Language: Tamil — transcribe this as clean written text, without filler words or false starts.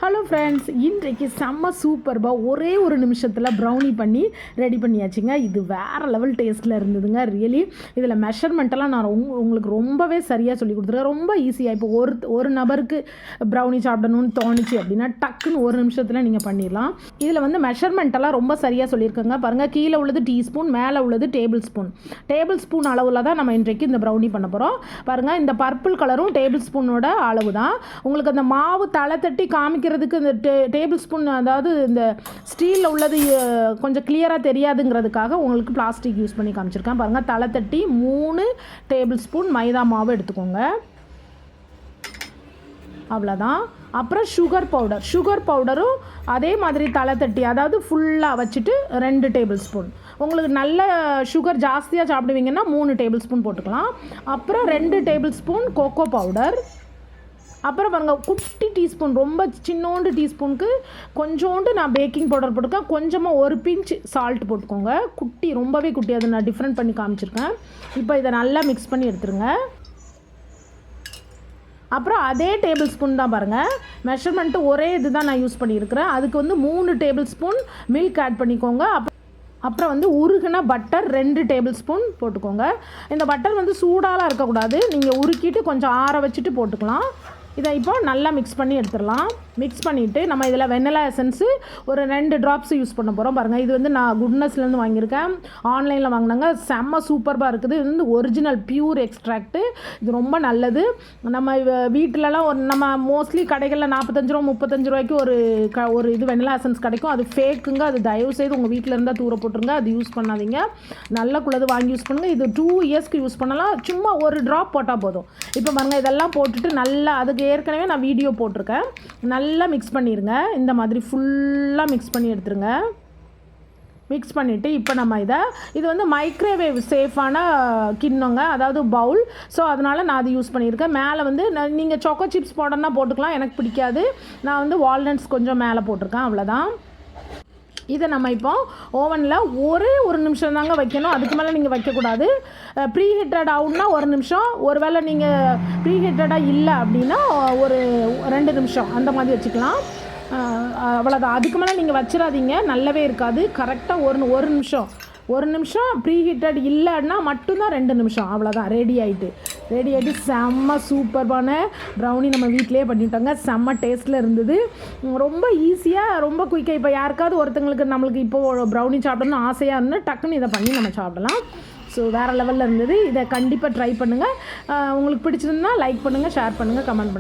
ஹலோ ஃப்ரெண்ட்ஸ், இன்றைக்கு செம்ம சூப்பர்பாக ஒரே ஒரு நிமிஷத்தில் ப்ரௌனி பண்ணி ரெடி பண்ணியாச்சுங்க. இது வேறு லெவல் டேஸ்ட்டில் இருந்ததுங்க. ரியலி இதில் மெஷர்மெண்ட்டெல்லாம் நான் உங்களுக்கு ரொம்பவே சரியாக சொல்லி கொடுத்துருக்கேன். ரொம்ப ஈஸியாக இப்போ ஒரு நபருக்கு ப்ரௌனி சாப்பிடணும்னு தோணுச்சு அப்படின்னா டக்குன்னு ஒரு நிமிஷத்தில் நீங்கள் பண்ணிடலாம். இதில் வந்து மெஷர்மெண்ட்டெல்லாம் ரொம்ப சரியாக சொல்லியிருக்கேங்க. பாருங்கள், கீழே உள்ளது டீஸ்பூன், மேலே உள்ளது டேபிள் ஸ்பூன் அளவில் தான் நம்ம இன்றைக்கு இந்த ப்ரௌனி பண்ண போகிறோம். பாருங்கள், இந்த பர்பிள் கலரும் டேபிள் ஸ்பூனோட அளவு தான். உங்களுக்கு அந்த மாவு தலை தட்டி காமிக்கிறதுக்கு இந்த டேபிள் ஸ்பூன், அதாவது இந்த ஸ்டீலில் உள்ளது கொஞ்சம் கிளியராக தெரியாதுங்கிறதுக்காக உங்களுக்கு பிளாஸ்டிக் யூஸ் பண்ணி காமிச்சிருக்கேன். பாருங்கள், தலை தட்டி 3 டேபிள் ஸ்பூன் மைதா மாவு எடுத்துக்கோங்க. அவ்வளோதான். அப்புறம் சுகர் பவுடரும் அதே மாதிரி தலை தட்டி, அதாவது ஃபுல்லாக வச்சுட்டு 2 டேபிள் ஸ்பூன். உங்களுக்கு நல்ல சுகர் ஜாஸ்தியாக சாப்பிடுவீங்கன்னா 3 டேபிள் ஸ்பூன் போட்டுக்கலாம். அப்புறம் 2 டேபிள் ஸ்பூன் கோகோ பவுடர். அப்புறம் பாருங்கள், குட்டி டீஸ்பூன், ரொம்ப சின்னோண்டு டீஸ்பூனுக்கு கொஞ்சோண்டு நான் பேக்கிங் பவுடர் போட்டுருக்கேன். கொஞ்சமாக 1 பிஞ்ச் சால்ட் போட்டுக்கோங்க. குட்டி, ரொம்பவே குட்டி, அதை நான் டிஃப்ரெண்ட் பண்ணி காமிச்சிருக்கேன். இப்போ இதை நல்லா மிக்ஸ் பண்ணி எடுத்துருங்க. அப்புறம் அதே டேபிள் ஸ்பூன் தான் பாருங்கள், மெஷர்மெண்ட்டு ஒரே இது தான் நான் யூஸ் பண்ணியிருக்கிறேன். அதுக்கு வந்து 3 டேபிள் ஸ்பூன் மில்க் ஆட் பண்ணிக்கோங்க. அப்புறம் வந்து உருகின பட்டர் 2 டேபிள் ஸ்பூன் போட்டுக்கோங்க. இந்த பட்டர் வந்து சூடாலாம் இருக்கக்கூடாது, நீங்கள் உருக்கிட்டு கொஞ்சம் ஆற வச்சுட்டு போட்டுக்கலாம். இதை இப்போ நல்லா மிக்ஸ் பண்ணி எடுத்துடலாம். மிக்ஸ் பண்ணிவிட்டு நம்ம இதில் வெண்ணிலா எசன்ஸு ஒரு 2 ட்ராப்ஸ் யூஸ் பண்ண போகிறோம். பாருங்கள், இது வந்து நான் குட்னஸ்லேருந்து வாங்கியிருக்கேன், ஆன்லைனில் வாங்கினாங்க. செம்ம சூப்பராக இருக்குது. இது வந்து ஒரிஜினல் பியூர் எக்ஸ்ட்ராக்ட்டு. இது ரொம்ப நல்லது. நம்ம வீட்டிலலாம் நம்ம மோஸ்ட்லி கடைகளில் 45 ரூபா 35 ரூபாய்க்கு ஒரு இது வெண்ணிலா எசன்ஸ் கிடைக்கும். அது ஃபேக்குங்க. அது தயவுசெய்து உங்கள் வீட்டில் இருந்தால் தூர போட்டுருங்க, அது யூஸ் பண்ணாதீங்க. நல்ல குள்ளது வாங்கி யூஸ் பண்ணுங்கள். இது 2 இயர்ஸ்க்கு யூஸ் பண்ணலாம். சும்மா ஒரு ட்ராப் போட்டால் போதும். இப்போ பாருங்கள், இதெல்லாம் போட்டுட்டு நல்லா, அதுக்கு ஏற்கனவே நான் வீடியோ போட்டிருக்கேன், நல்லா மிக்ஸ் பண்ணிடுங்க. இந்த மாதிரி ஃபுல்லாக மிக்ஸ் பண்ணி எடுத்துருங்க. மிக்ஸ் பண்ணிவிட்டு இப்போ நம்ம இது வந்து மைக்ரோவேவ் சேஃபான கிண்ணங்க, அதாவது பவுல். ஸோ அதனால் நான் அது யூஸ் பண்ணியிருக்கேன். மேலே வந்து நீங்கள் சாக்கோ சிப்ஸ் போடணுன்னா போட்டுக்கலாம், எனக்கு பிடிக்காது. நான் வந்து வால்நட்ஸ் கொஞ்சம் மேலே போட்டிருக்கேன். அவ்வளோதான். இதை நம்ம இப்போ ஓவனில் ஒரு நிமிஷம் தாங்க வைக்கணும், அதுக்கு மேலே நீங்கள் வைக்கக்கூடாது. ப்ரீ ஹீட்டட் ஆகுன்னா 1 நிமிஷம், ஒருவேளை நீங்கள் ப்ரீ ஹீட்டடாக இல்லை அப்படின்னா ஒரு 2 நிமிஷம் அந்த மாதிரி வச்சுக்கலாம். அவ்வளோதான். அதுக்கு மேலே நீங்கள் வச்சிடாதீங்க, நல்லாவே இருக்காது. கரெக்டாக ஒரு நிமிஷம் ப்ரீ ஹீட்டட் இல்லைன்னா மட்டும்தான் 2 நிமிஷம். அவ்வளோதான். ரெடி ஆகிட்டு செம்ம சூப்பர்பான ப்ரௌனி நம்ம வீட்டிலே பண்ணிவிட்டோங்க. செம்ம டேஸ்ட்டில் இருந்தது. ரொம்ப ஈஸியாக, ரொம்ப குயிக்காக. இப்போ யாருக்காவது ஒருத்தங்களுக்கு நம்மளுக்கு இப்போது ப்ரௌனி சாப்பிடணும்னு ஆசையாக இருந்தால் டக்குன்னு இதை பண்ணி நம்ம சாப்பிடலாம். ஸோ வேறு லெவலில் இருந்தது. இதை கண்டிப்பாக ட்ரை பண்ணுங்கள். உங்களுக்கு பிடிச்சிருந்தா லைக் பண்ணுங்கள், ஷேர் பண்ணுங்கள், கமெண்ட் பண்ணுங்கள்.